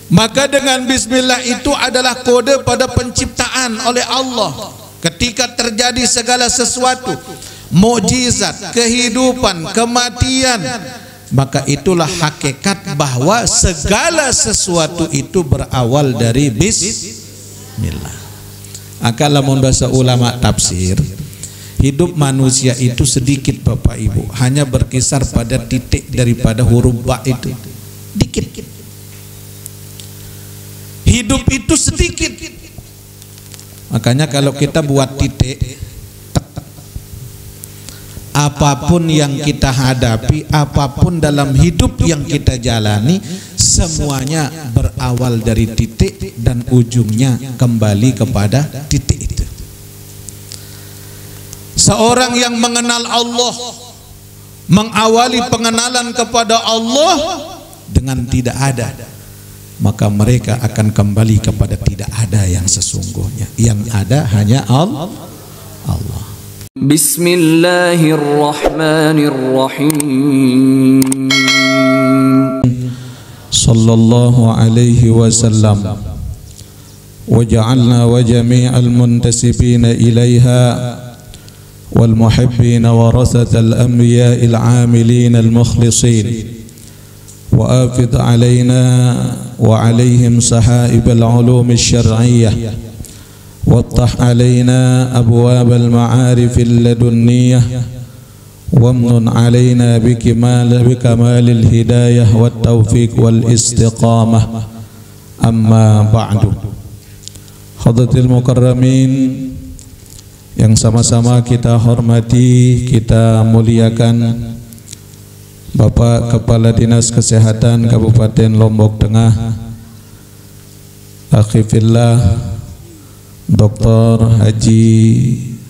Maka dengan bismillah itu adalah kode pada penciptaan oleh Allah. Ketika terjadi segala sesuatu, mukjizat, kehidupan, kematian, maka itulah hakikat bahwa segala sesuatu itu berawal dari bismillah. Maka lamun bahasa ulama tafsir, hidup manusia itu sedikit Bapak Ibu, hanya berkisar pada titik daripada huruf ba itu, dikit. Hidup itu sedikit. Makanya kalau kita buat titik, apapun yang kita hadapi, apapun dalam hidup yang kita jalani, semuanya berawal dari titik dan ujungnya kembali kepada titik itu. Seorang yang mengenal Allah, mengawali pengenalan kepada Allah dengan tidak ada, maka mereka akan kembali kepada tidak ada yang sesungguhnya. Yang ada hanya Allah. Bismillahirrahmanirrahim. Sallallahu alaihi wasallam. Waj'alna wa jami'al muntasibina ilaiha wal muhibbina warathatal anbiya'il 'amilin al mukhlisin. وآفض علينا وعليهم سحائب العلوم الشرعية وافتح علينا أبواب المعارف اللدنية وامن علينا بكمال الهداية والتوفيق والاستقامة أما بعد. Hadratil Mukarramin yang sama-sama kita hormati, kita muliakan, Bapak Kepala Dinas Kesehatan Kabupaten Lombok Tengah, Akhifillah Dr. Haji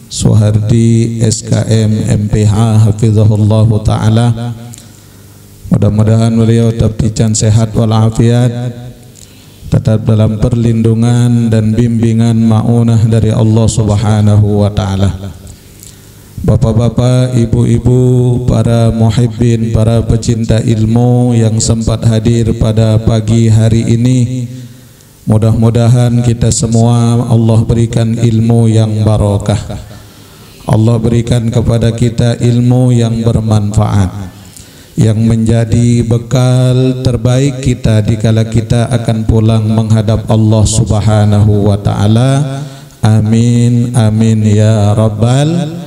Soehardi SKM MPH Hafizahullah Ta'ala. Mudah-mudahan beliau tetap dican sehat walafiat, tetap dalam perlindungan dan bimbingan ma'unah dari Allah Subhanahu wa Ta'ala. Bapak-bapak, ibu-ibu, para muhibbin, para pecinta ilmu yang sempat hadir pada pagi hari ini, mudah-mudahan kita semua Allah berikan ilmu yang barokah. Allah berikan kepada kita ilmu yang bermanfaat, yang menjadi bekal terbaik kita dikala kita akan pulang menghadap Allah Subhanahu wa Ta'ala. Amin, amin ya rabbal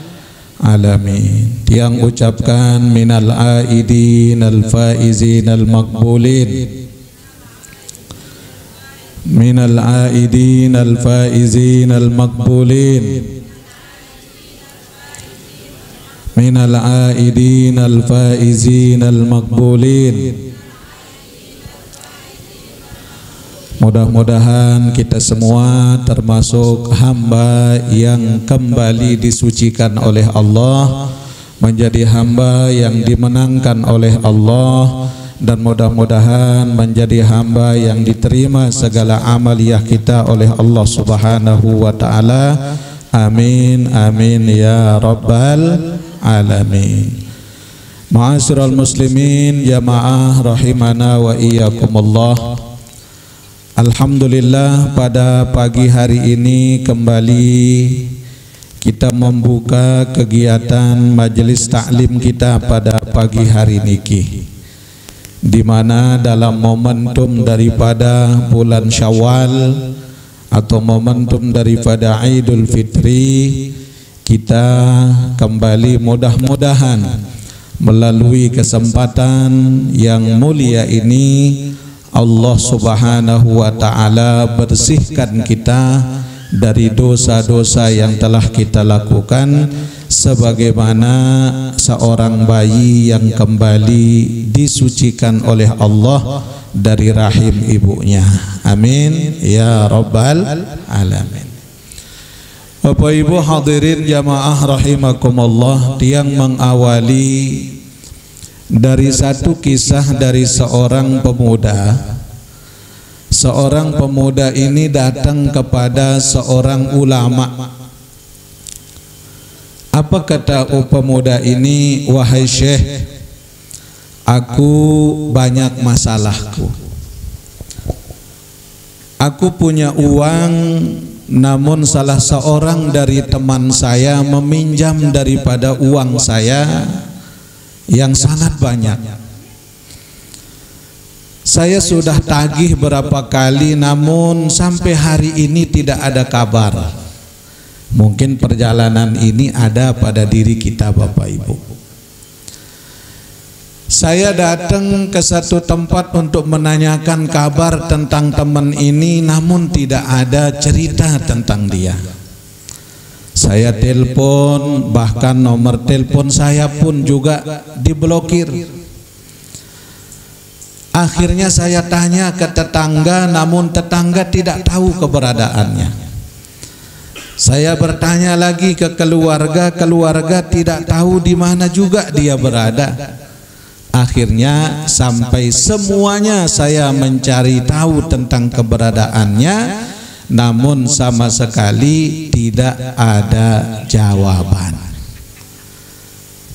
alamin. Yang ucapkan minal aidin al faizin al maqbulin, minal aidin al faizin al maqbulin, minal aidin al faizin al maqbulin. Mudah-mudahan kita semua termasuk hamba yang kembali disucikan oleh Allah, menjadi hamba yang dimenangkan oleh Allah, dan mudah-mudahan menjadi hamba yang diterima segala amaliyah kita oleh Allah Subhanahu wa Ta'ala. Amin, amin ya rabbal alamin. Ma'asyiral muslimin jamaah rahimana wa iyyakumullah. Alhamdulillah, pada pagi hari ini kembali kita membuka kegiatan majelis taklim kita pada pagi hari niki, di mana dalam momentum daripada bulan Syawal atau momentum daripada Idul Fitri, kita kembali mudah-mudahan melalui kesempatan yang mulia ini Allah Subhanahu wa Ta'ala bersihkan kita dari dosa-dosa yang telah kita lakukan, sebagaimana seorang bayi yang kembali disucikan oleh Allah dari rahim ibunya. Amin ya rabbal alamin. Bapak Ibu hadirin jamaah rahimakumullah, yang mengawali dari satu kisah dari seorang pemuda. Seorang pemuda ini datang kepada seorang ulama. Apa kata pemuda ini? Wahai Syekh, aku banyak masalahku. Aku punya uang, namun salah seorang dari teman saya meminjam daripada uang saya yang sangat banyak. Saya sudah tagih berapa kali, namun sampai hari ini tidak ada kabar. Mungkin perjalanan ini ada pada diri kita, Bapak Ibu. Saya datang ke satu tempat untuk menanyakan kabar tentang teman ini, namun tidak ada cerita tentang dia. Saya telepon, bahkan nomor telepon saya pun juga diblokir. Akhirnya saya tanya ke tetangga, namun tetangga tidak tahu keberadaannya. Saya bertanya lagi ke keluarga, keluarga tidak tahu di mana juga dia berada. Akhirnya sampai semuanya saya mencari tahu tentang keberadaannya, namun sama sekali tidak ada jawaban.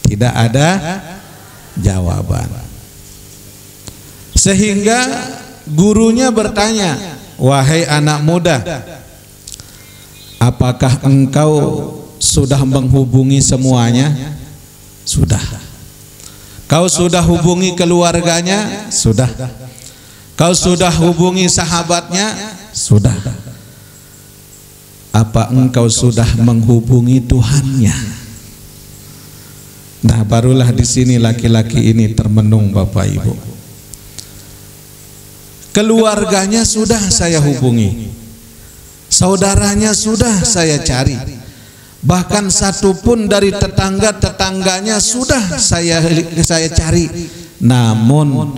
Tidak ada jawaban. Sehingga gurunya bertanya, "Wahai anak muda, apakah engkau sudah menghubungi semuanya?" Sudah. Kau sudah hubungi keluarganya? Sudah. Kau sudah hubungi sahabatnya? Sudah. Apa engkau sudah menghubungi Tuhannya? Nah, barulah di sini laki-laki ini termenung, Bapak Ibu. Keluarganya sudah saya hubungi, saudaranya sudah saya cari, bahkan satu pun dari tetangga-tetangganya sudah saya cari, namun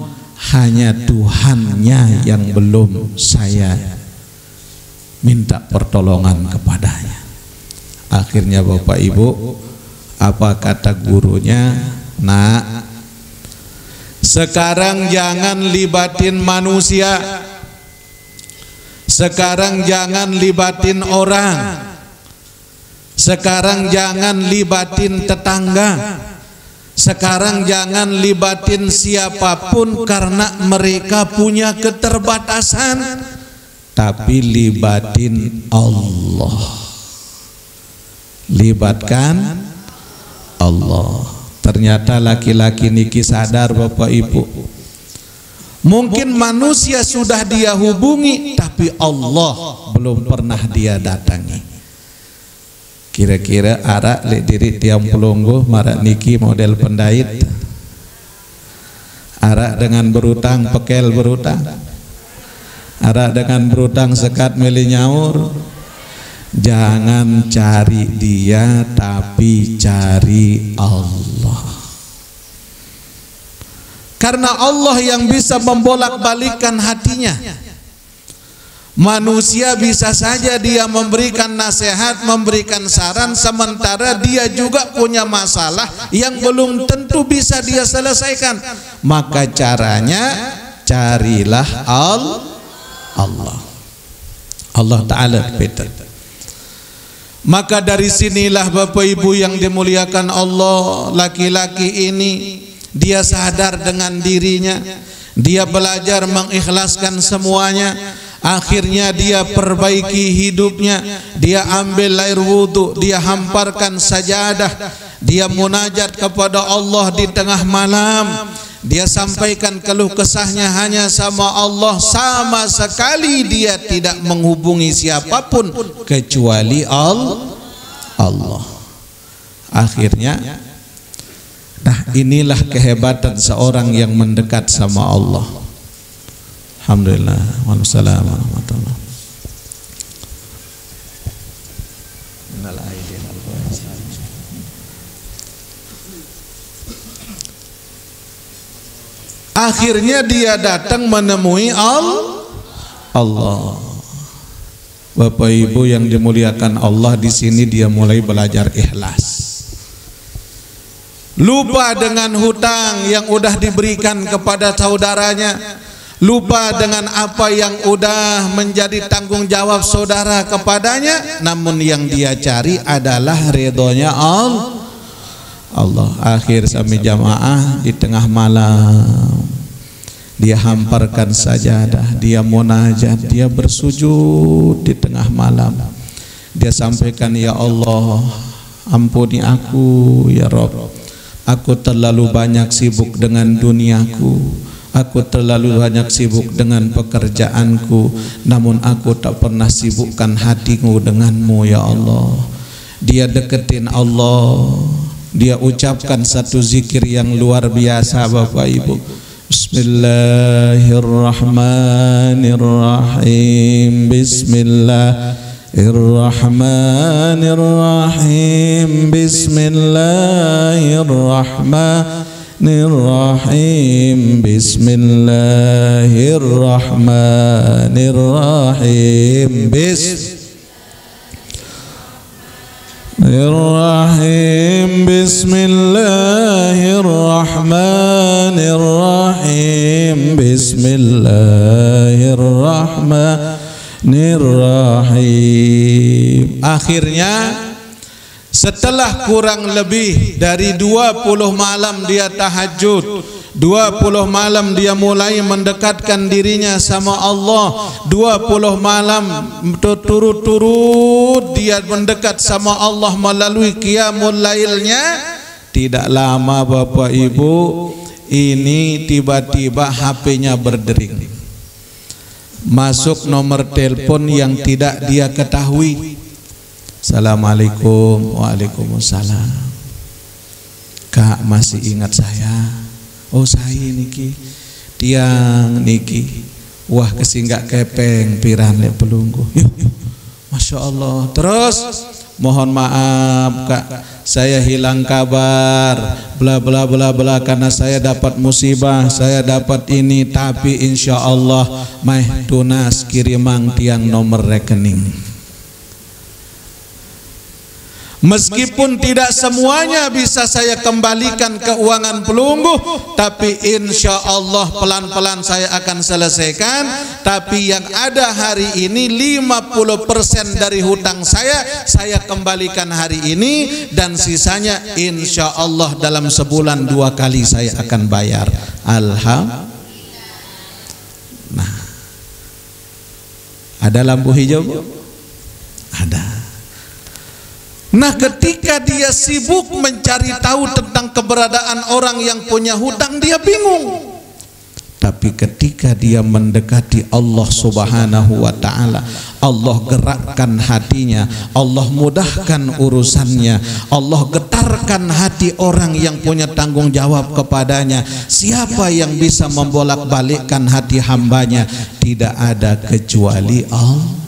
hanya Tuhannya yang belum saya minta pertolongan kepadanya. Akhirnya Bapak Ibu, apa kata gurunya? Nak, sekarang jangan libatin manusia, sekarang jangan libatin orang, sekarang jangan libatin tetangga, sekarang jangan libatin siapapun karena mereka punya keterbatasan, tapi libatin Allah. Libatkan Allah. Ternyata laki-laki niki sadar, Bapak Ibu. Mungkin manusia sudah dia hubungi, tapi Allah belum pernah dia datangi. Kira-kira arak lek diri tiang pelungguh marak niki model pendait. Arak dengan berutang, pekel berutang. Arak dengan berutang sekat meli nyaur. Jangan cari dia, tapi cari Allah. Karena Allah yang bisa membolak-balikkan hatinya. Manusia bisa saja dia memberikan nasihat, memberikan saran, sementara dia juga punya masalah yang belum tentu bisa dia selesaikan. Maka caranya, carilah Allah. Allah Ta'ala betul. Maka dari sinilah Bapak Ibu yang dimuliakan Allah, laki-laki ini dia sadar dengan dirinya, dia belajar mengikhlaskan semuanya. Akhirnya dia perbaiki hidupnya, dia ambil air wudhu, dia hamparkan sajadah, dia munajat kepada Allah di tengah malam. Dia sampaikan keluh kesahnya hanya sama Allah, sama sekali dia tidak menghubungi siapapun kecuali Allah. Akhirnya, nah inilah kehebatan seorang yang mendekat sama Allah. Alhamdulillah. Wassalamualaikum warahmatullahi wabarakatuh. Akhirnya dia datang menemui Allah. Bapak Ibu yang dimuliakan Allah, di sini dia mulai belajar ikhlas. Lupa dengan hutang yang udah diberikan kepada saudaranya, lupa dengan apa yang udah menjadi tanggung jawab saudara kepadanya, namun yang dia cari adalah ridhonya Allah. Akhir sampai jamaah di tengah malam dia hamparkan sajadah, dia munajat, dia bersujud di tengah malam. Dia sampaikan, ya Allah, ampuni aku ya Rabb. Aku terlalu banyak sibuk dengan duniaku. Aku terlalu banyak sibuk dengan pekerjaanku, namun aku tak pernah sibukkan hatiku denganmu ya Allah. Dia deketin Allah. Dia ucapkan satu zikir yang luar biasa Bapak Ibu. Bismillahirrahmanirrahim. Bismillahirrahmanirrahim. Bismillahirrahmanirrahim. Bismillahirrahmanirrahim. Bismillahirrahmanirrahim. Bismillahirrahmanirrahim. Akhirnya setelah kurang lebih dari 20 malam dia tahajud, 20 malam dia mulai mendekatkan dirinya sama Allah, 20 malam turut-turut dia mendekat sama Allah melalui qiyamul lailnya. Tidak lama Bapak Ibu, ini tiba-tiba HP-nya berdering. Masuk nomor telepon yang tidak dia ketahui. Assalamualaikum. Waalaikumsalam. Kak, masih ingat saya? Oh, saya niki tiang niki. Wah, kesinggak kepeng piran lek pelunggu. Masya Allah. Terus mohon maaf Kak, saya hilang kabar, bla bla bla bla, karena saya dapat musibah, saya dapat ini, tapi insya Allah meh tunas kirimang tiang nomor rekening. Meskipun tidak semuanya bisa saya kembalikan keuangan pelunggu, tapi insya Allah pelan-pelan saya akan selesaikan. Tapi yang ada hari ini 50% dari hutang saya kembalikan hari ini, dan sisanya insya Allah dalam sebulan 2 kali saya akan bayar. Alhamdulillah. Nah, ada lampu hijau Bu? Ada. Nah, ketika dia sibuk mencari tahu tentang keberadaan orang yang punya hutang, dia bingung. Tapi ketika dia mendekati Allah Subhanahu wa ta'ala, Allah gerakkan hatinya, Allah mudahkan urusannya, Allah getarkan hati orang yang punya tanggung jawab kepadanya. Siapa yang bisa membolak-balikkan hati hambanya? Tidak ada kecuali Allah.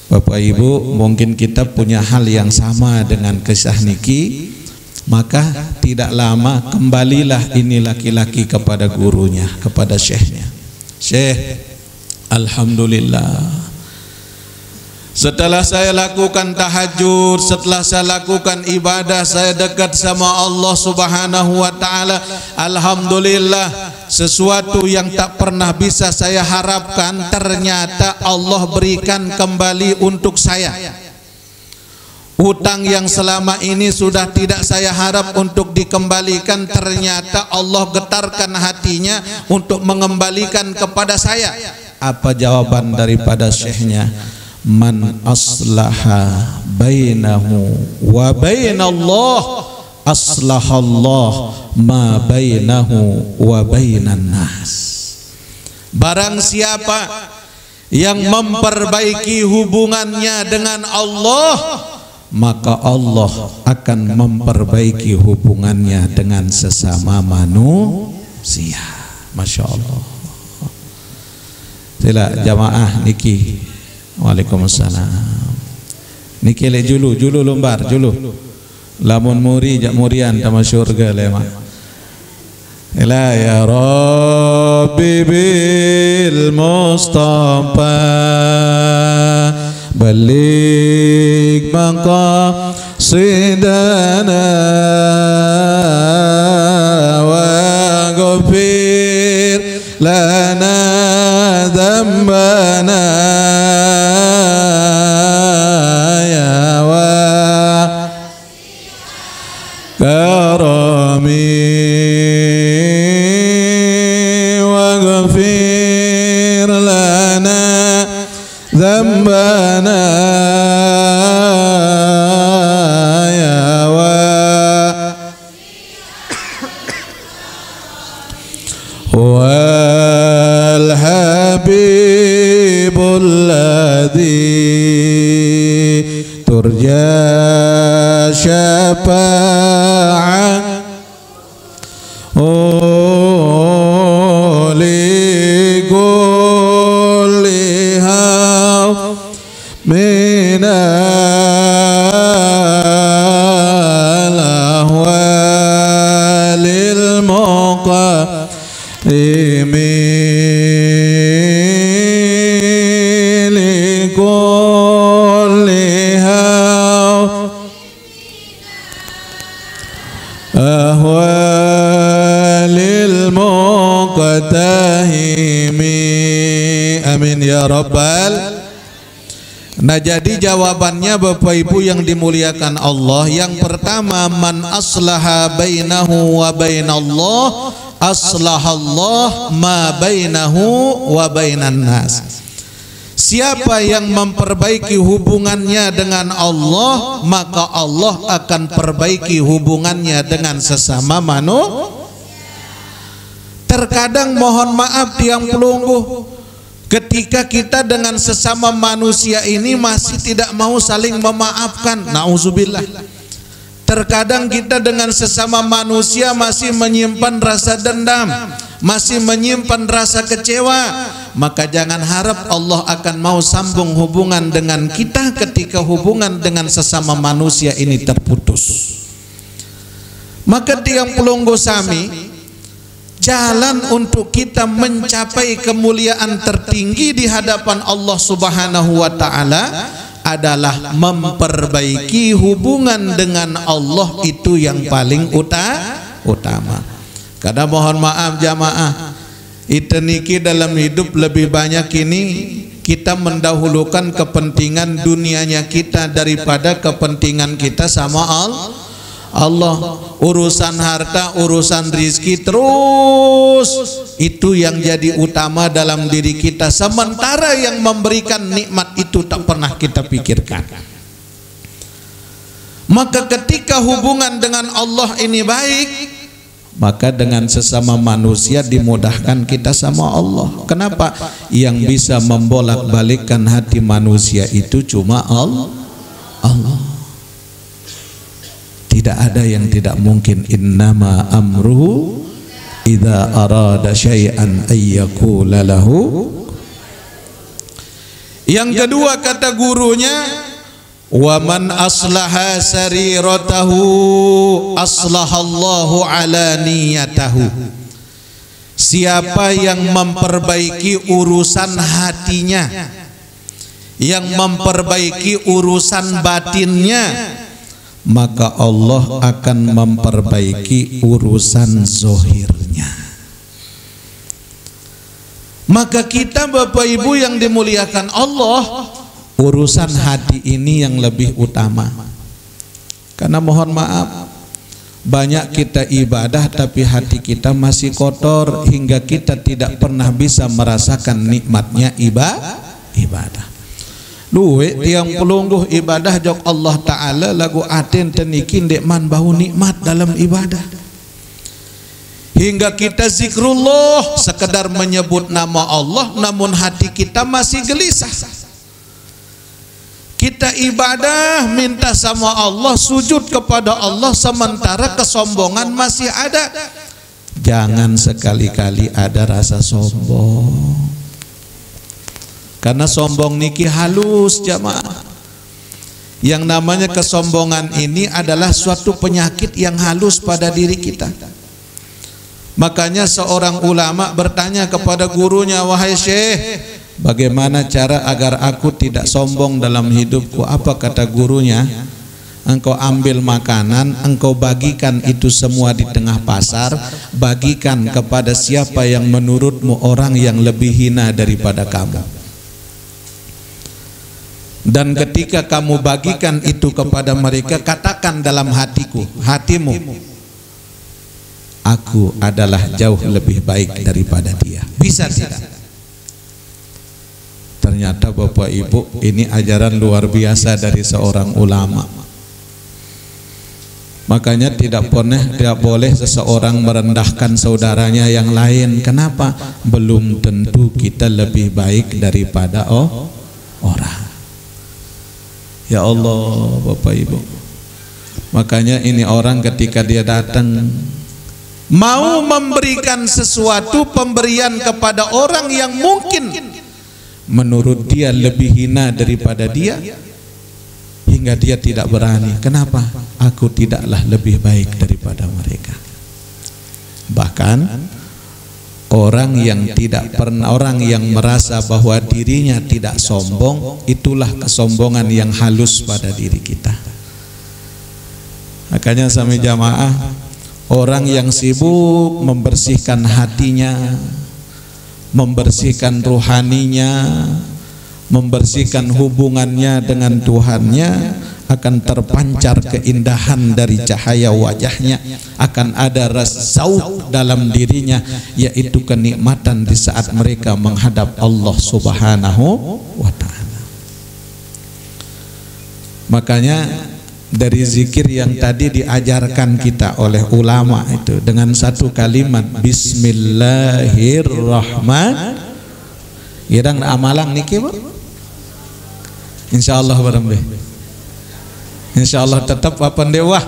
Bapak Ibu, mungkin kita punya hal yang sama dengan kisah niki. Maka tidak lama kembalilah ini laki-laki kepada gurunya, kepada syekhnya. Syekh, alhamdulillah, setelah saya lakukan tahajud, setelah saya lakukan ibadah, saya dekat sama Allah Subhanahu wa ta'ala. Alhamdulillah, sesuatu yang tak pernah bisa saya harapkan ternyata Allah berikan kembali untuk saya. Hutang yang selama ini sudah tidak saya harap untuk dikembalikan, ternyata Allah getarkan hatinya untuk mengembalikan kepada saya. Apa jawaban daripada syekhnya? Man aslaha bainahu wa bainallah aslahallah ma bainahu wa bainan nas. Barang siapa yang memperbaiki hubungannya dengan Allah, maka Allah akan memperbaiki hubungannya dengan sesama manusia. Masya Allah. Sila jamaah niki. Waalaikumsalam. Niki le julu lombar julu. Lamun muri jak murian tama syurga lema. Ila ya Rabbi bil Mustafa balik maqasidana wa ghfir lana dhanbana ya wa karami ذنبنا يا والحبيب الذي ترجى شفاعة لكل من الأهوال المقدمين لكلها أهوال المقتهمين. Amin ya rabbal. Nah, jadi jawabannya Bapak Ibu yang dimuliakan Allah, yang pertama, man aslaha bainahu wa bainallah aslahallah ma bainahu wa bainan nas. Siapa yang memperbaiki hubungannya dengan Allah, maka Allah akan perbaiki hubungannya dengan sesama manusia. Terkadang mohon maaf tiang pelungguh, ketika kita dengan sesama manusia ini masih tidak mau saling memaafkan, nauzubillah. Terkadang kita dengan sesama manusia masih menyimpan rasa dendam, masih menyimpan rasa kecewa, maka jangan harap Allah akan mau sambung hubungan dengan kita ketika hubungan dengan sesama manusia ini terputus. Maka tiang pelungguh sami, jalan untuk kita mencapai kemuliaan tertinggi di hadapan Allah Subhanahu wa taala adalah memperbaiki hubungan dengan Allah, itu yang paling utama. Karena mohon maaf jamaah, itu niki dalam hidup lebih banyak ini kita mendahulukan kepentingan dunianya kita daripada kepentingan kita sama Allah. Urusan harta, urusan rizki terus itu yang jadi utama dalam diri kita, sementara yang memberikan nikmat itu tak pernah kita pikirkan. Maka ketika hubungan dengan Allah ini baik, maka dengan sesama manusia dimudahkan kita sama Allah. Kenapa? Yang bisa membolak-balikkan hati manusia itu cuma Allah. Tidak ada yang tidak mungkin. Innama amruhu idza arada syai'an ayyakula lahu. Yang kedua kata gurunya, wa man aslaha sariratahu aslahallahu ala niyatahu. Siapa yang memperbaiki urusan hatinya, yang memperbaiki urusan batinnya, maka Allah akan memperbaiki urusan zohirnya. Maka kita Bapak Ibu yang dimuliakan Allah, urusan hati ini yang lebih utama. Karena mohon maaf, banyak kita ibadah tapi hati kita masih kotor, hingga kita tidak pernah bisa merasakan nikmatnya ibadah. Luwe tiang pelungguh ibadah jok Allah Ta'ala lagu aten tenikin dekman bau nikmat dalam ibadah, hingga kita zikrullah sekedar menyebut nama Allah namun hati kita masih gelisah. Kita ibadah minta sama Allah, sujud kepada Allah, sementara kesombongan masih ada. Jangan sekali-kali ada rasa sombong, karena sombong niki halus jamaah. Yang namanya kesombongan ini adalah suatu penyakit yang halus pada diri kita. Makanya seorang ulama bertanya kepada gurunya, wahai syekh, bagaimana cara agar aku tidak sombong dalam hidupku? Apa kata gurunya? Engkau ambil makanan, engkau bagikan itu semua di tengah pasar, bagikan kepada siapa yang menurutmu orang yang lebih hina daripada kamu. Dan ketika kamu bagikan itu kepada mereka, katakan dalam hatimu, aku adalah jauh lebih baik daripada dia. Bisa tidak? Ternyata Bapak Ibu, ini ajaran luar biasa dari seorang ulama. Makanya tidak boleh seseorang merendahkan saudaranya yang lain. Kenapa? Belum tentu kita lebih baik daripada orang. Ya Allah Bapak Ibu. Makanya ini orang ketika dia datang mau memberikan sesuatu pemberian kepada orang yang mungkin menurut dia lebih hina daripada dia, hingga dia tidak berani. Kenapa? Aku tidaklah lebih baik daripada mereka. Bahkan orang yang merasa bahwa dirinya tidak sombong, itulah kesombongan yang halus pada diri kita. Makanya sami jamaah, orang yang sibuk membersihkan hatinya, membersihkan rohaninya, membersihkan hubungannya dengan Tuhannya, akan terpancar keindahan dari cahaya wajahnya, akan ada rasa zauq dalam dirinya, yaitu kenikmatan di saat mereka menghadap Allah Subhanahu wa ta'ala. Makanya dari zikir yang tadi diajarkan kita oleh ulama itu dengan satu kalimat Bismillahirrahmanirrahim. Irang amalang niki Bu? Insyaallah bareng. Insyaallah tetap papan dewa.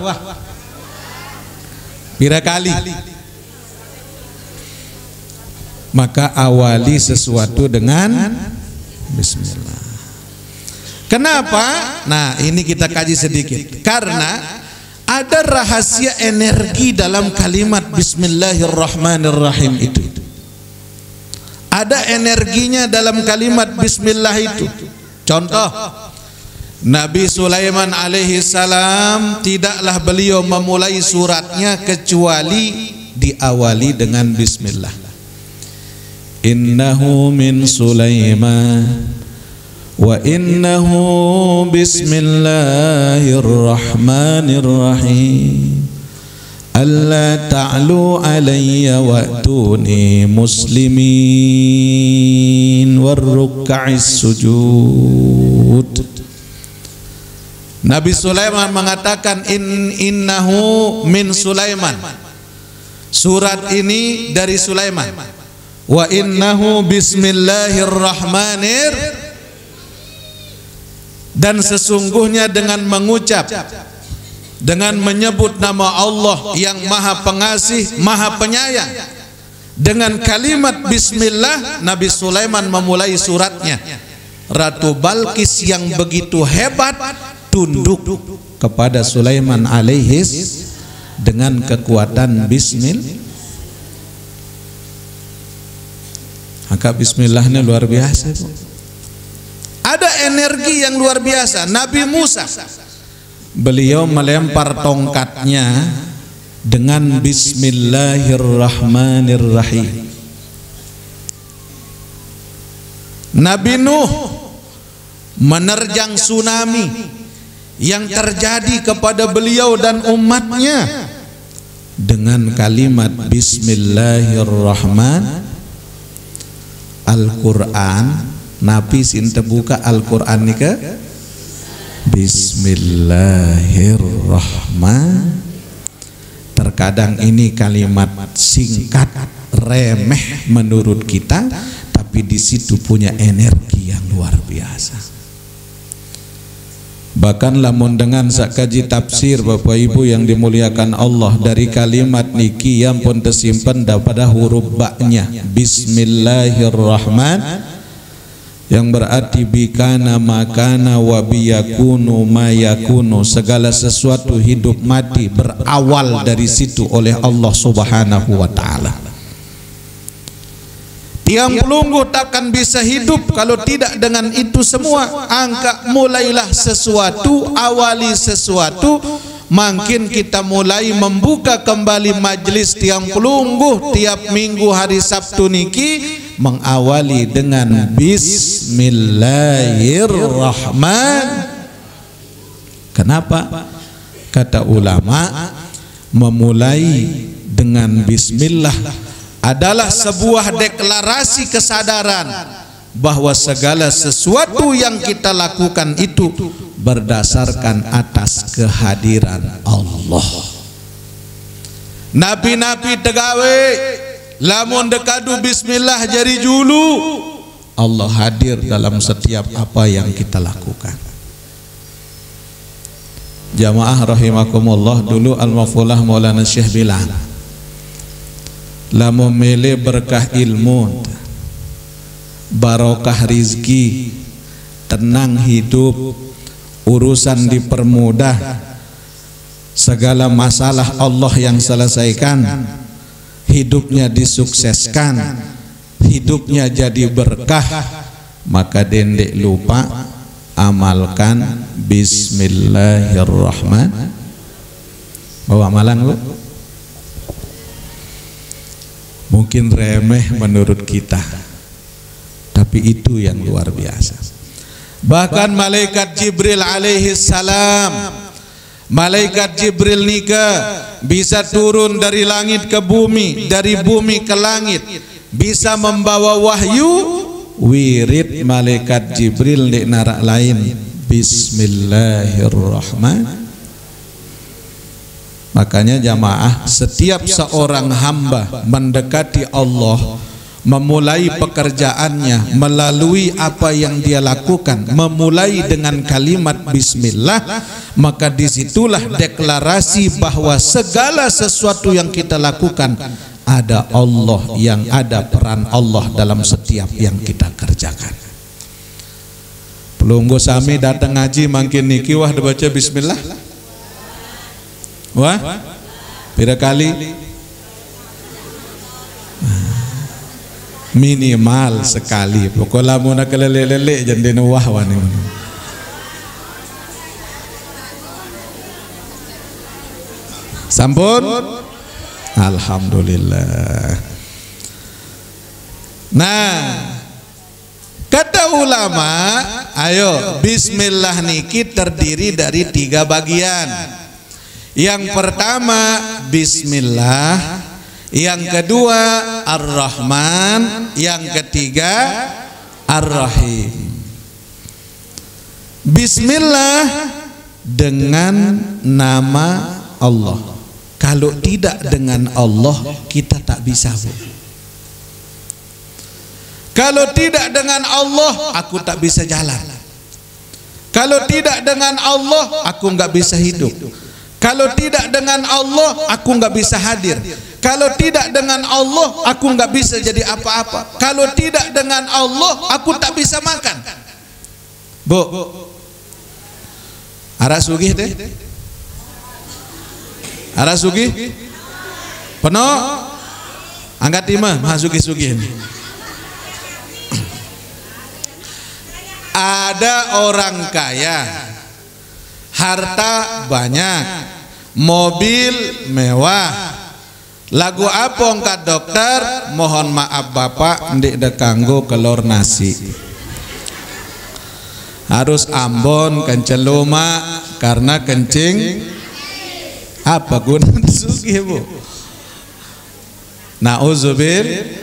Pira kali? Maka awali sesuatu dengan Bismillah. Kenapa? Nah, ini kita kaji sedikit. Karena ada rahasia energi dalam kalimat Bismillahirrahmanirrahim itu. Ada energinya dalam kalimat Bismillah itu. Contoh, Nabi Sulaiman alaihi salam tidaklah beliau memulai suratnya kecuali diawali dengan Bismillah. Innahu min Sulaiman wa innahu bismillahirrahmanirrahim alla ta'lu alayya wa'tuni muslimin warruk'is sujud. Nabi Sulaiman mengatakan innahu min Sulaiman, surat ini dari Sulaiman, wa innahu bismillahirrahmanirrahim, dan sesungguhnya dengan mengucap, dengan menyebut nama Allah yang Maha Pengasih, Maha Penyayang, dengan kalimat Bismillah, Nabi Sulaiman memulai suratnya. Ratu Balqis yang begitu hebat tunduk kepada Sulaiman alaihis dengan kekuatan Bismillah. Maka Bismillahnya luar biasa. Ada energi yang luar biasa. Nabi Musa, beliau melempar tongkatnya dengan Bismillahirrahmanirrahim. Nabi Nuh menerjang tsunami yang terjadi kepada beliau dan umatnya dengan kalimat Bismillahirrahmanirrahim. Al-Quran, Nabi sinten buka Al-Quran nika Bismillahirrahmanirrahim. Terkadang ini kalimat singkat, remeh menurut kita, tapi di situ punya energi yang luar biasa. Bahkan lamun dengan sakaji tafsir Bapak Ibu yang dimuliakan Allah, dari kalimat niki yang pun tersimpan pada huruf ba-nya Bismillahirrahmanirrahim, yang berarti bikana makana wa biyakunu mayakunu, segala sesuatu hidup mati berawal dari situ oleh Allah Subhanahu wa ta'ala. Tiang pelunggu takkan bisa hidup kalau tidak dengan itu semua. Angka mulailah sesuatu, awali sesuatu. Makin kita mulai membuka kembali majlis tiang pelunggu tiap minggu hari Sabtu niki, mengawali dengan Bismillahirrahmanirrahim. Kenapa? Kata ulama, memulai dengan Bismillah adalah sebuah deklarasi kesadaran bahwa segala sesuatu yang kita lakukan itu berdasarkan atas kehadiran Allah. Nabi-nabi tegawe lamun dekadu bismillah jari julu, Allah hadir dalam setiap apa yang kita lakukan. Jamaah rahimakumullah, dulu Al-Mafulah Maulana Syekh bilang, lamun mele berkah ilmu, barokah rizki, tenang hidup, urusan dipermudah, segala masalah Allah yang selesaikan, hidupnya disukseskan, hidupnya jadi berkah, maka dendek lupa amalkan bismillahirrahmanirrahim. Bawa amalan lu mungkin remeh menurut kita, tapi itu yang luar biasa. Bahkan malaikat Jibril alaihi salam, malaikat Jibril nika bisa turun dari langit ke bumi, dari bumi ke langit, bisa membawa wahyu. Wirid malaikat Jibril di narak lain bismillahirrahmanirrahim. Makanya jamaah, setiap seorang hamba mendekati Allah, memulai pekerjaannya melalui apa yang dia lakukan, memulai dengan kalimat bismillah, maka disitulah deklarasi bahwa segala sesuatu yang kita lakukan ada Allah, yang ada peran Allah dalam setiap yang kita kerjakan. Pelunggu sami datang ngaji makin niki wah dibaca bismillah. Wah, pira kali? Minimal sekali. Pokoknya mau nak lele-lele jadi wah wani. Sampun, alhamdulillah. Nah, kata ulama, ayo bismillah niki terdiri dari 3 bagian. Yang pertama bismillah, yang kedua Ar-Rahman, yang ketiga Ar-Rahim. Bismillah dengan nama Allah. Kalau tidak dengan Allah kita tak bisa. Kalau tidak dengan Allah aku tak bisa jalan. Kalau tidak dengan Allah aku nggak bisa hidup. Kalau tidak dengan Allah aku nggak bisa hadir. Kalau tidak dengan Allah aku nggak bisa jadi apa-apa. Kalau tidak dengan Allah aku tak bisa makan. Bu, arah sugih deh. Arah sugih penuh angkat timah mah sugih-sugih ini. Ada orang kaya, harta banyak, mobil mewah, lagu apa angkat dokter, mohon maaf bapak ndik dekanggo kelor nasi, harus ambon kencing lumak karena kencing. Apa guna sugih bu? Nauzubillah.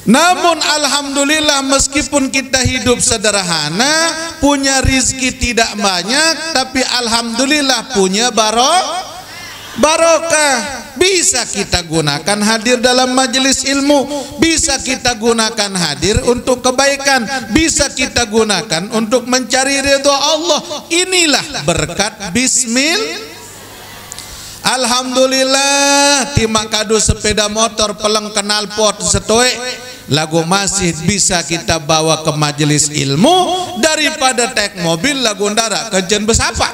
Namun alhamdulillah meskipun kita hidup sederhana, punya rizki tidak banyak, tapi alhamdulillah punya barokah. Bisa kita gunakan hadir dalam majelis ilmu, bisa kita gunakan hadir untuk kebaikan, bisa kita gunakan untuk mencari ridha Allah. Inilah berkat bismillah. Alhamdulillah, timak kado sepeda motor peleng kenal pot setoe lagu masih bisa kita bawa ke majelis ilmu daripada tek mobil lagu ndara kejen besapa.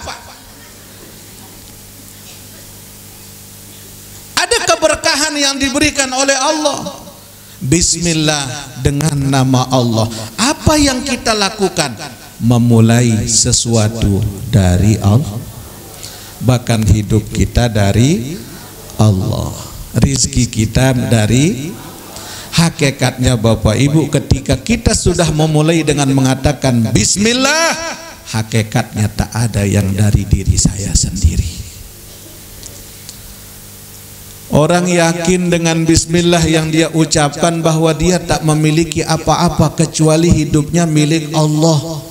Ada keberkahan yang diberikan oleh Allah. Bismillah dengan nama Allah. Apa yang kita lakukan? Memulai sesuatu dari Allah. Bahkan hidup kita dari Allah, rizki kita dari. Hakikatnya Bapak Ibu, ketika kita sudah memulai dengan mengatakan bismillah, hakikatnya tak ada yang dari diri saya sendiri. Orang yakin dengan bismillah yang dia ucapkan bahwa dia tak memiliki apa-apa kecuali hidupnya milik Allah.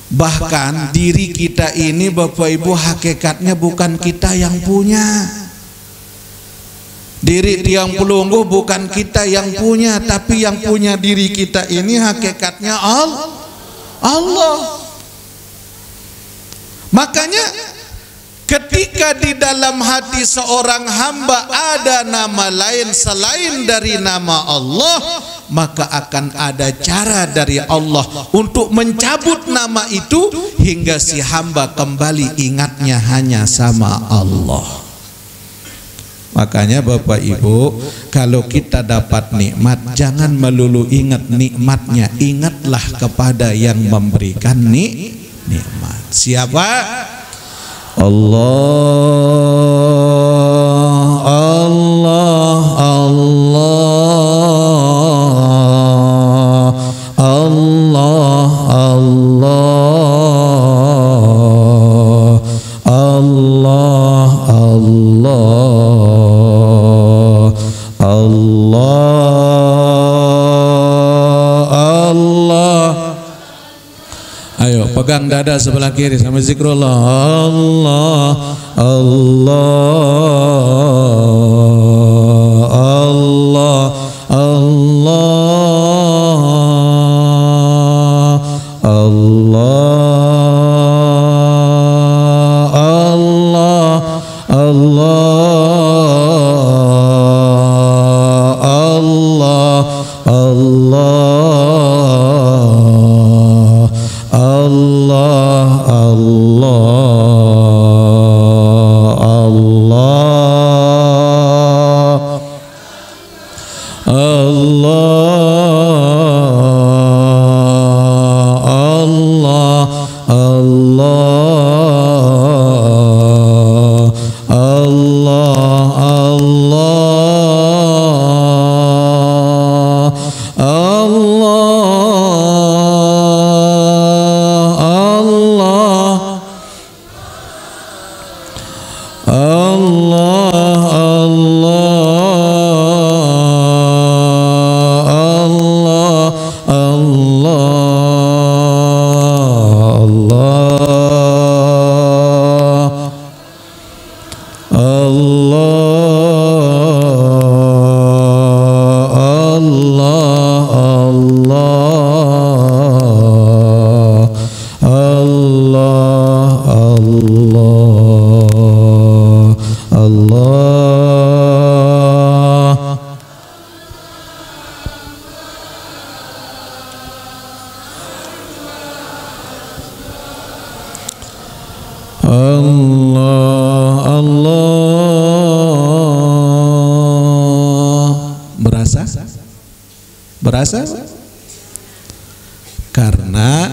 Bahkan diri kita ini Bapak Ibu hakikatnya bukan kita yang punya. Diri tiang pelunggu bukan kita yang punya, tapi yang punya diri kita ini hakikatnya Allah. Makanya ketika di dalam hati seorang hamba ada nama lain selain dari nama Allah, maka akan ada cara dari Allah untuk mencabut nama itu hingga si hamba kembali ingatnya hanya sama Allah. Makanya Bapak Ibu, kalau kita dapat nikmat, jangan melulu ingat nikmatnya, ingatlah kepada yang memberikan nikmat. Siapa? Allah, Allah, Allah, Allah, Allah, Allah, Allah, Allah. Ayo pegang dada sebelah kiri sampai zikrullah. Allah, Allah, Allah, Allah, Allah, Allah, Allah, Berasa? Karena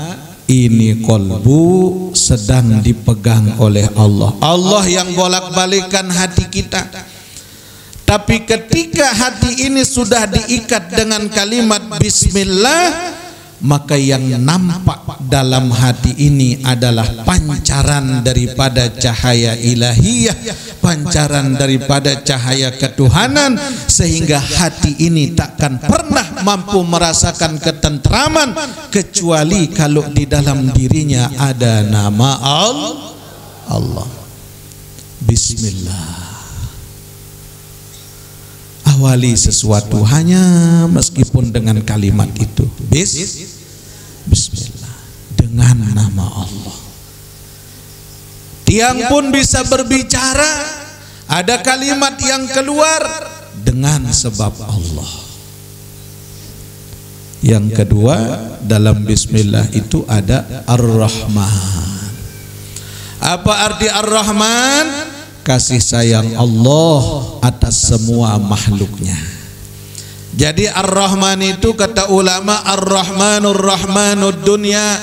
ini kolbu sedang dipegang oleh Allah. Allah yang bolak-balikan hati kita. Tapi ketika hati ini sudah diikat dengan kalimat bismillah, maka yang nampak dalam hati ini adalah pancaran daripada cahaya ilahiyah, pancaran daripada cahaya ketuhanan, sehingga hati ini takkan pernah mampu merasakan ketentraman kecuali kalau di dalam dirinya ada nama Allah. Bismillah. Awali sesuatu hanya meskipun dengan kalimat itu, bismillah, dengan nama Allah. Tiang pun bisa berbicara, ada kalimat yang keluar dengan sebab Allah. Yang kedua, dalam bismillah itu ada Ar-Rahman. Apa arti Ar-Rahman? Kasih sayang Allah atas semua makhluknya. Jadi Ar-Rahman itu kata ulama, Ar-Rahmanur Rahmanud dunya.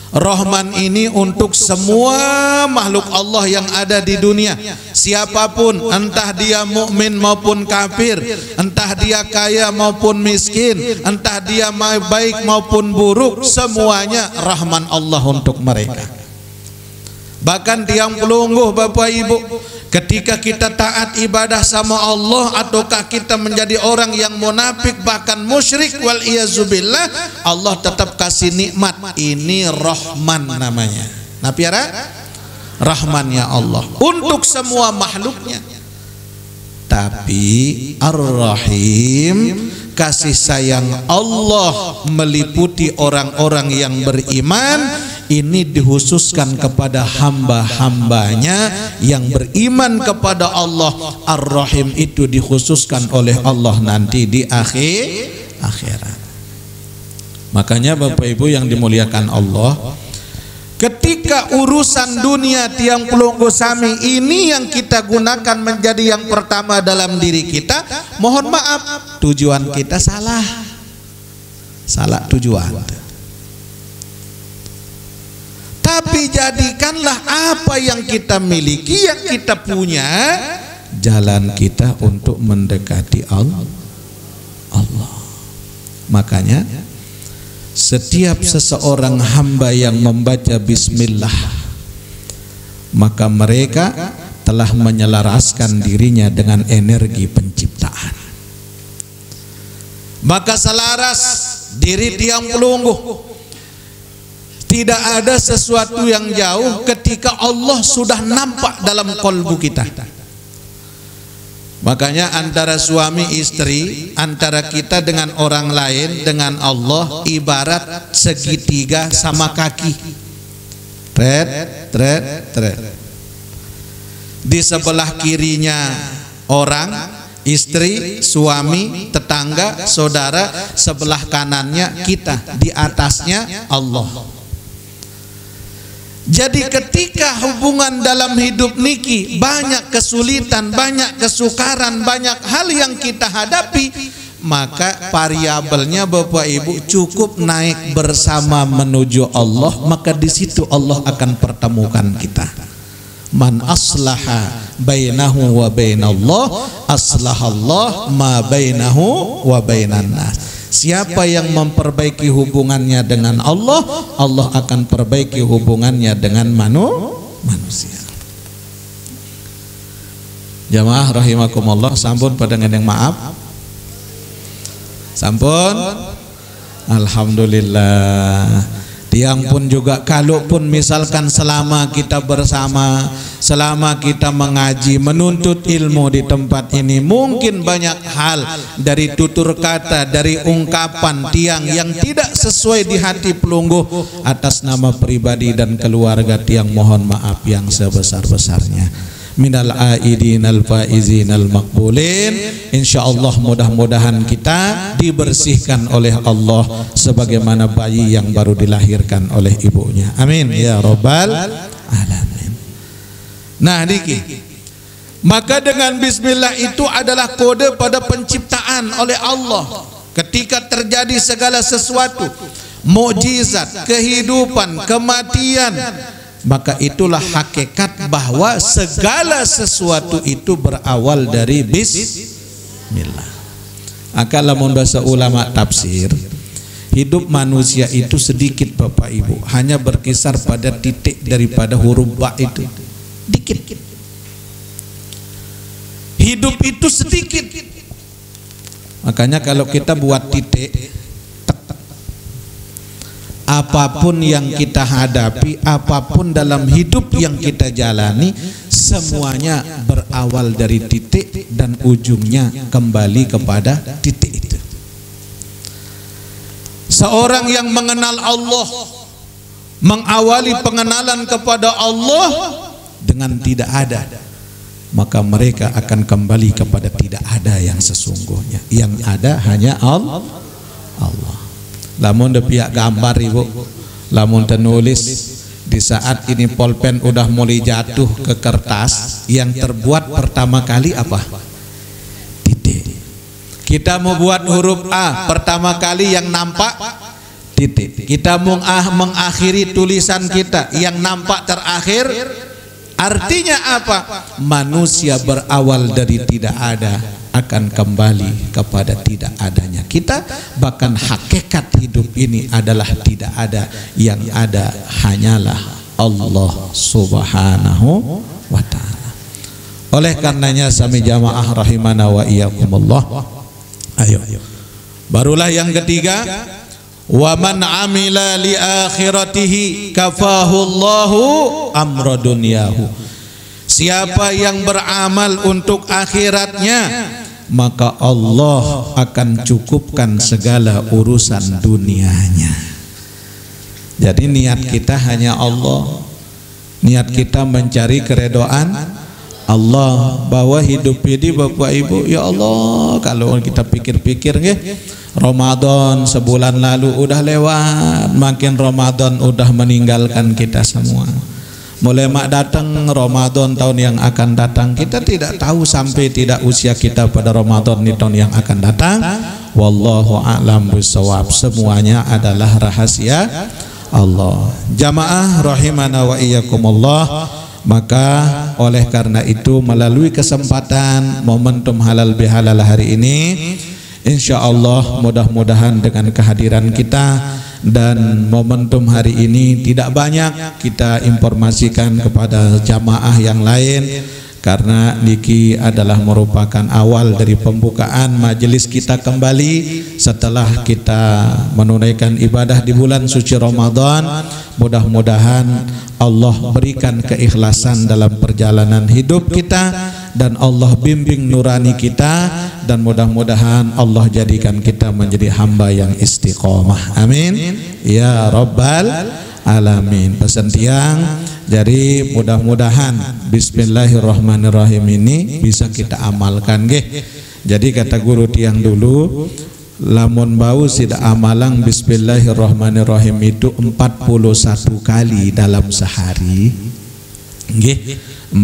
Rahman ini untuk semua makhluk Allah yang ada di dunia. Siapapun, entah dia mukmin maupun kafir, entah dia kaya maupun miskin, entah dia baik maupun buruk, semuanya rahman Allah untuk mereka. Bahkan tiang pelungguh Bapak Ibu, ketika kita taat ibadah sama Allah ataukah kita menjadi orang yang munafik bahkan musyrik wal iyazubillah, Allah tetap kasih nikmat. Ini Rahman namanya. Nah piara Rahmannya Allah untuk semua makhluknya. Tapi Ar-Rahim, kasih sayang Allah meliputi orang-orang yang beriman. Ini dikhususkan kepada hamba-hambanya yang beriman kepada Allah. Ar-Rahim itu dikhususkan oleh Allah nanti di akhirat. Makanya Bapak Ibu yang dimuliakan Allah, ketika urusan dunia tiang pelunggu sami ini yang kita gunakan menjadi yang pertama dalam diri kita, mohon maaf tujuan kita salah tujuan. Tapi jadikanlah apa yang kita miliki, yang kita punya, jalan kita untuk mendekati Allah. Makanya setiap seseorang hamba yang membaca bismillah, maka mereka telah menyelaraskan dirinya dengan energi penciptaan. Maka selaras diri tiang pelungguh. Tidak ada sesuatu yang jauh ketika Allah sudah nampak dalam kalbu kita. Makanya antara suami istri, antara kita dengan orang lain, dengan Allah ibarat segitiga sama kaki. Tret. Di sebelah kirinya orang, istri, suami, tetangga, saudara, sebelah kanannya kita, di atasnya Allah. Jadi ketika hubungan dalam hidup niki banyak kesulitan, banyak kesukaran, banyak hal yang kita hadapi, maka variabelnya Bapak Ibu cukup naik bersama menuju Allah, maka di situ Allah akan pertemukan kita. Man aslaha bainahu wa bainallah aslahallah ma bainahu wa bainan nas. Siapa yang memperbaiki hubungannya dengan Allah, Allah akan perbaiki hubungannya dengan manusia. Jamaah rahimakumullah, sampun pada ngendeng maaf. Sampun. Alhamdulillah. Tiang pun juga, kalaupun misalkan selama kita bersama, selama kita mengaji, menuntut ilmu di tempat ini, mungkin banyak hal dari tutur kata, dari ungkapan tiang yang tidak sesuai di hati pelungguh. Atas nama pribadi dan keluarga tiang mohon maaf yang sebesar-besarnya. Minal aidin al faizin al maqbulin. Insyaallah mudah-mudahan kita dibersihkan oleh Allah sebagaimana bayi yang baru dilahirkan oleh ibunya. Amin ya rabbal alamin. Nah Diki, maka dengan bismillah itu adalah kode pada penciptaan oleh Allah. Ketika terjadi segala sesuatu, mukjizat, kehidupan, kematian, maka itulah hakikat bahwa segala sesuatu itu berawal dari bismillah. Maka lamun bahasa ulama tafsir, hidup manusia itu sedikit Bapak Ibu, hanya berkisar pada titik daripada huruf ba itu, dikit. Hidup itu sedikit. Makanya kalau kita buat titik, apapun yang kita hadapi, apapun dalam hidup yang kita jalani, semuanya berawal dari titik dan ujungnya kembali kepada titik itu. Seorang yang mengenal Allah, mengawali pengenalan kepada Allah dengan tidak ada, maka mereka akan kembali kepada tidak ada yang sesungguhnya. Yang ada hanya Allah. Lamun de pihak gambar Ibu, lamun tenulis di saat ini pulpen udah mulai jatuh ke kertas, yang terbuat pertama kali apa? Titik. Kita mau buat huruf A, pertama kali yang nampak titik. Kita mau mengakhiri tulisan kita, yang nampak terakhir. Artinya apa? Manusia berawal dari tidak ada akan kembali kepada tidak adanya kita. Bahkan hakikat hidup ini adalah tidak ada, yang ada hanyalah Allah Subhanahu wa ta'ala. Oleh karenanya sami jamaah rahimana wa iyyakumullah. Ayo. Barulah yang ketiga, wa man amila li akhiratihi kafahu Allahu amra dunyahu. Siapa yang beramal untuk akhiratnya, maka Allah akan cukupkan segala urusan dunianya. Jadi niat kita hanya Allah, niat kita mencari keredoan Allah. Bahwa hidup ini Bapak Ibu, ya Allah, kalau kita pikir-pikir Ramadan sebulan lalu udah lewat, makin Ramadan udah meninggalkan kita semua. Mulai mak datang Ramadan tahun yang akan datang, kita tidak tahu sampai tidak usia kita pada Ramadan di tahun yang akan datang. Wallahu a'lam bishawab. Semuanya adalah rahasia Allah. Jamaah rahimana wa iyyakumullah. Maka oleh karena itu melalui kesempatan momentum halal bihalal hari ini, insyaallah mudah-mudahan dengan kehadiran kita dan momentum hari ini tidak banyak kita informasikan kepada jamaah yang lain, karena niki adalah merupakan awal dari pembukaan majelis kita kembali setelah kita menunaikan ibadah di bulan suci Ramadan. Mudah-mudahan Allah berikan keikhlasan dalam perjalanan hidup kita, dan Allah bimbing nurani kita, dan mudah-mudahan Allah jadikan kita menjadi hamba yang istiqomah. Amin ya rabbal alamin. Pesan tiang, jadi mudah-mudahan bismillahirrahmanirrahim ini bisa kita amalkan Jadi kata guru tiang dulu, lamun bau sida amalang bismillahirrahmanirrahim itu 41 kali dalam sehari. 41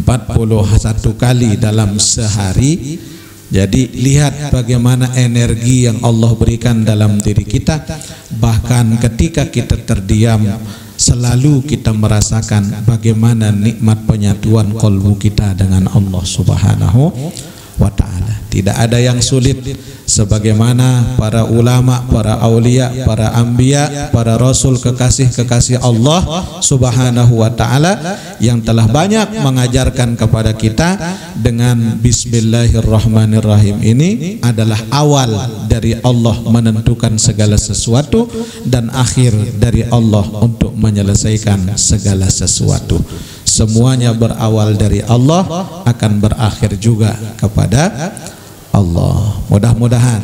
kali dalam sehari. Jadi lihat bagaimana energi yang Allah berikan dalam diri kita. Bahkan ketika kita terdiam, selalu kita merasakan bagaimana nikmat penyatuan kolbu kita dengan Allah Subhanahu wa ta'ala. Tidak ada yang sulit, sebagaimana para ulama, para aulia, para anbiya, para rasul, kekasih-kekasih Allah Subhanahu wa ta'ala yang telah banyak mengajarkan kepada kita. Dengan bismillahirrahmanirrahim ini adalah awal dari Allah menentukan segala sesuatu, dan akhir dari Allah untuk menyelesaikan segala sesuatu. Semuanya berawal dari Allah, akan berakhir juga kepada Allah. Mudah-mudahan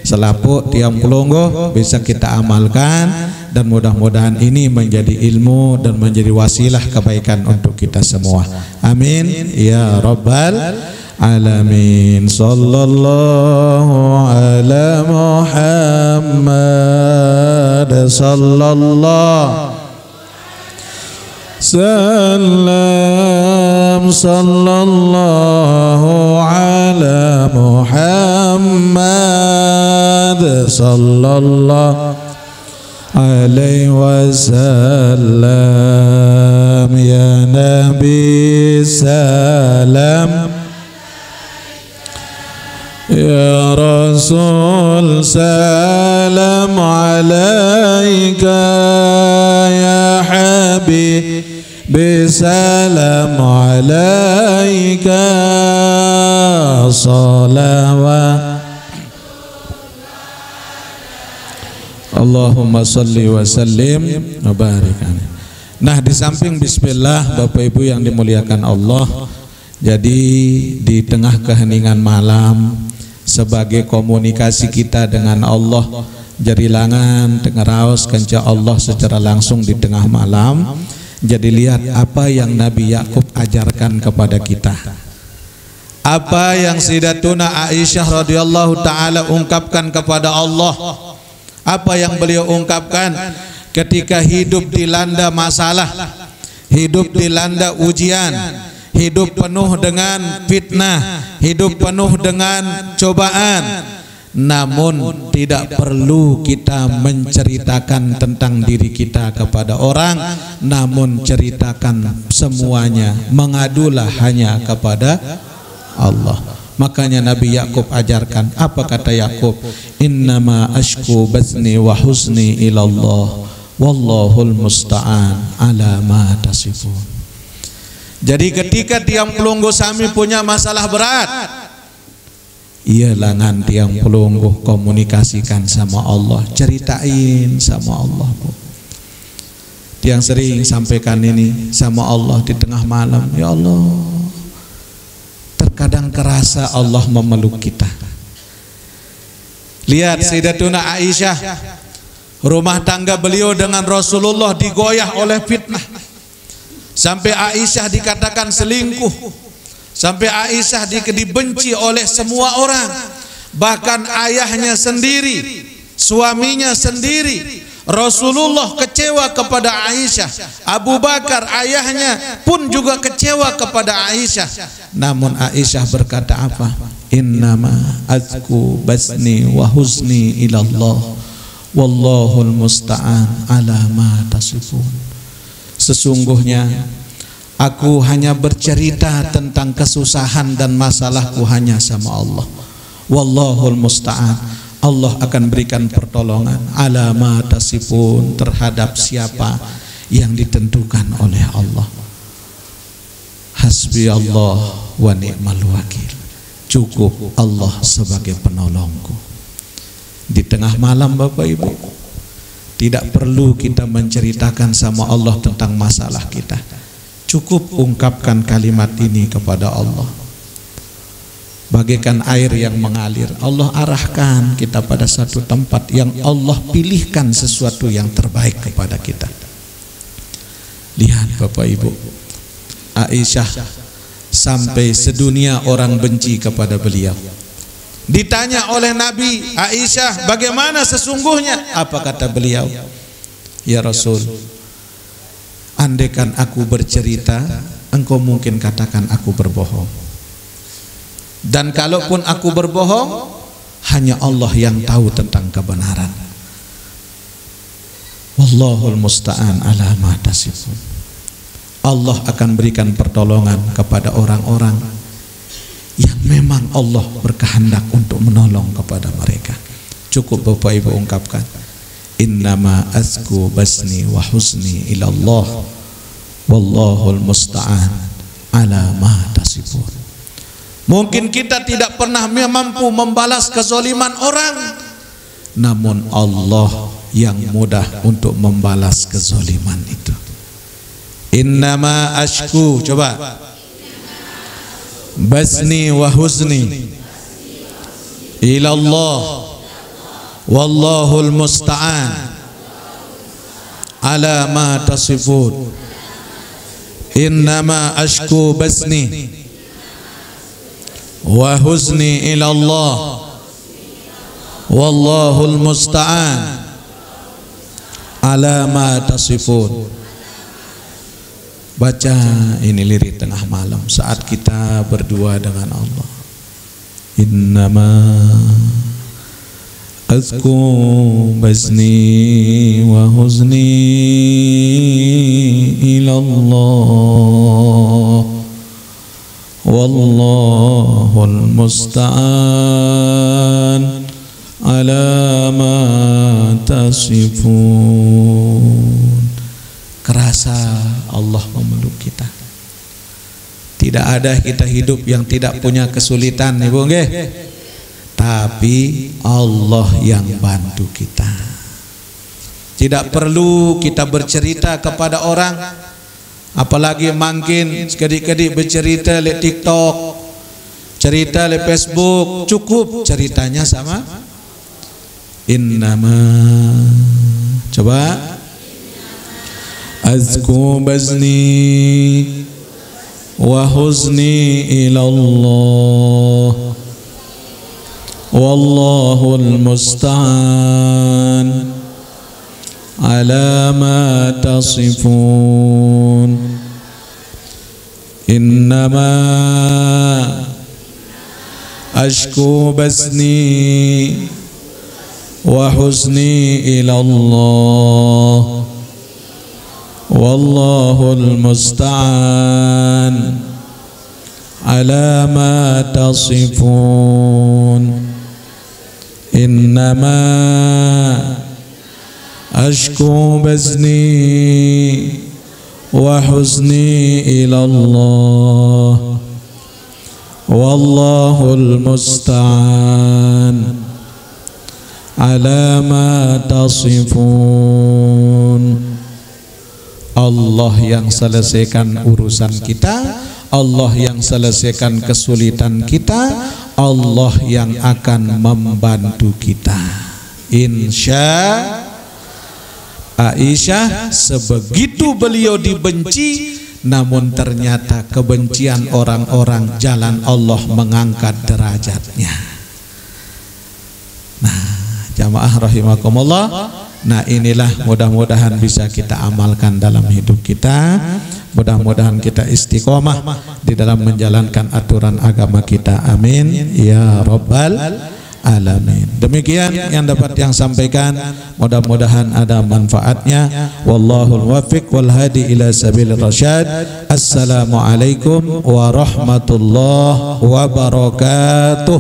selaput tiang pulunggo bisa kita amalkan, dan mudah-mudahan ini menjadi ilmu dan menjadi wasilah kebaikan untuk kita semua. Amin ya rabbal alamin. Sallallahu ala Muhammad sallallahu salam, sallallahu ala Muhammad sallallahu alaihi wasallam. Ya Nabi salam, ya Rasul salam alaika, ya Habib bisalam alaika, salawat Allahumma salli wa sallim wa barik. Nah, di samping bismillah Bapak Ibu yang dimuliakan Allah, jadi di tengah keheningan malam, sebagai komunikasi kita dengan Allah, jarilangan tengaraos kanca Allah secara langsung di tengah malam. Jadi lihat apa yang Nabi Yakub ajarkan kepada kita, apa yang Sayyidatuna Aisyah radhiyallahu taala ungkapkan kepada Allah. Apa yang beliau ungkapkan ketika hidup dilanda masalah, hidup dilanda ujian, hidup penuh dengan fitnah, hidup penuh dengan cobaan. Namun tidak perlu kita menceritakan tentang diri kita kepada orang, namun ceritakan semuanya, mengadulah hanya kepada Allah. Makanya Nabi Yakub ajarkan, apa kata Yakub? Innama ashku bazni wa husni ilallah wallahul musta'an ala ma tasifun. Jadi ketika tiang pelunggu sami punya masalah berat, ialah ngan tiang pelunggu komunikasikan sama Allah, ceritain sama Allah, Bu. Tiang sering sampaikan ini sama Allah di tengah malam, ya Allah, terkadang kerasa Allah memeluk kita. Lihat Sayyidatuna Aisyah, rumah tangga beliau dengan Rasulullah digoyah oleh fitnah. Sampai Aisyah dikatakan selingkuh. Sampai Aisyah dibenci oleh semua orang. Bahkan ayahnya sendiri, suaminya sendiri. Rasulullah kecewa kepada Aisyah. Abu Bakar ayahnya pun juga kecewa kepada Aisyah. Namun Aisyah berkata apa? Innama azku basni wa huzni ilallah wallahul musta'an ala ma tasifun. Sesungguhnya aku hanya bercerita tentang kesusahan dan masalahku hanya sama Allah. Wallahul musta'an, Allah akan berikan pertolongan ala ma tasifun, terhadap siapa yang ditentukan oleh Allah. Hasbi Allah wa ni'mal wakil. Cukup Allah sebagai penolongku. Di tengah malam Bapak Ibu, tidak perlu kita menceritakan sama Allah tentang masalah kita. Cukup ungkapkan kalimat ini kepada Allah. Bagaikan air yang mengalir, Allah arahkan kita pada satu tempat yang Allah pilihkan sesuatu yang terbaik kepada kita. Lihat Bapak Ibu, Aisyah sampai sedunia orang benci kepada beliau. Ditanya oleh Nabi, Aisyah, bagaimana sesungguhnya? Apa kata beliau? Ya Rasul, andaikan aku bercerita, engkau mungkin katakan aku berbohong. Dan kalaupun aku berbohong, hanya Allah yang tahu tentang kebenaran. Wallahul musta'an ala ma tasifun. Allah akan berikan pertolongan kepada orang-orang yang memang Allah berkehendak untuk menolong kepada mereka. Cukup Bapak Ibu ungkapkan, innama azku basni wa huzni ilallah wallahul musta'an ala ma tasifun. Mungkin kita tidak pernah mampu membalas kezaliman orang, namun Allah yang mudah untuk membalas kezaliman itu. Innama ashku, coba, basni wa huzni ilallah wallahul musta'an ala ma tasifun. Innama ashku basni wa huzni ilallah wallahul musta'an ala ma tasifun. Baca ini lirik tengah malam saat kita berdua dengan Allah. Innama azku basni wa huzni ilallah wallahul musta'an ala ma tasifun. Kerasa Allah memeluk kita. Tidak ada kita hidup yang tidak punya kesulitan, Ibu nggih. Tapi Allah yang bantu kita. Tidak perlu kita bercerita kepada orang, apalagi makin sekedik-kedik bercerita di TikTok, cerita di Facebook. Cukup ceritanya sama innama, coba, azku basni wa huzni ilallah wallahul musta'an ala ma tasifun. Innama ashku basni wa huzni ilallah wallahul musta'an ala ma tasifun. Innama ashku bazni wa huzni ila Allah wallahul musta'an ala ma tasifun. Allah yang selesaikan urusan kita, Allah yang selesaikan kesulitan kita, Allah yang akan membantu kita. Insya Aisyah, sebegitu beliau dibenci, namun ternyata kebencian orang-orang jalan Allah mengangkat derajatnya. Nah, jamaah rahimakumullah, nah inilah mudah-mudahan bisa kita amalkan dalam hidup kita. Mudah-mudahan kita istiqomah di dalam menjalankan aturan agama kita. Amin ya rabbal alamin. Demikian yang dapat yang sampaikan, mudah-mudahan ada manfaatnya. Wallahul muwaffiq wal hadi ila sabilir rasyad. Assalamualaikum warahmatullahi wabarakatuh.